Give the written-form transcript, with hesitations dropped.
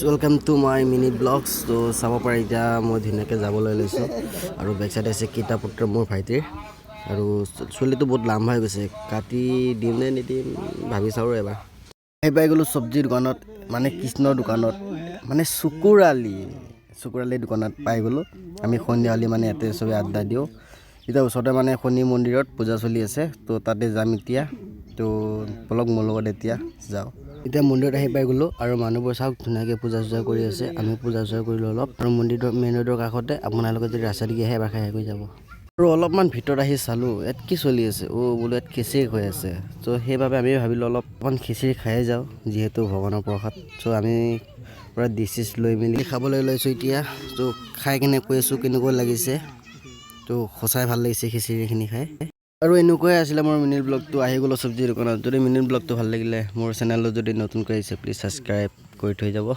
Welcome to my mini blogs. তো চাব পাৰে এতিয়া মই ধুনীয়াকৈ যাবলৈ লৈছোঁ আৰু বেক চাইডে আছে কিতাপ পত্ৰ মোৰ ভাইটিৰ আৰু চুলিটো বহুত লাম্বা হৈ গৈছে, কাটি দিম নে নিদিম ভাবি চাওঁ এবাৰ। আহি পাই গ'লোঁ চব্জিৰ দোকানত, মানে কৃষ্ণৰ দোকানত, মানে চুকুৰালি দোকানত পাই গ'লোঁ। আমি সন্ধিয়া হ'লে মানে ইয়াতে চবেই আড্ডা দিওঁ। এতিয়া ওচৰতে মানে শনি মন্দিৰত পূজা চলি আছে, তো তাতে যাম এতিয়া। তো বলক মোৰ লগত এতিয়া যাওঁ। এতিয়া মন্দিৰত আহি পাই গ'লোঁ আৰু মানুহবোৰ চাওক ধুনীয়াকৈ পূজা চূজা কৰি আছে। আমি পূজা চূজা কৰিলোঁ অলপ আৰু মন্দিৰৰ মেইন ৰোডৰ কাষতে। আপোনালোকে যদি ৰাস্তা দিগি আহে এবাৰ খাই কৰি যাব। আৰু অলপমান ভিতৰত আহি চালোঁ ইয়াত কি চলি আছে, বোলো ইয়াত খিচিৰি হৈ আছে। ত' সেইবাবে আমি ভাবিলোঁ অলপমান খিচিৰি খাই যাওঁ, যিহেতু ভগৱানৰ প্ৰসাদ। চ' আমি পূৰা ডিছ লৈ মেলি খাবলৈ লৈছোঁ এতিয়া। ত' খাই কিনে কৈ আছোঁ কেনেকুৱা লাগিছে। ত' সঁচাই ভাল লাগিছে খিচিৰিখিনি খাই। আৰু এনেকুৱাই আছিলে মোৰ মিনি ব্লগটো। আহি গ'লোঁ চব্জিৰ দোকানত। যদি মিনি ব্লগটো ভাল লাগিলে মোৰ চেনেলটো যদি নতুনকৈ আহিছে প্লিজ ছাবস্ক্ৰাইব কৰি থৈ যাব।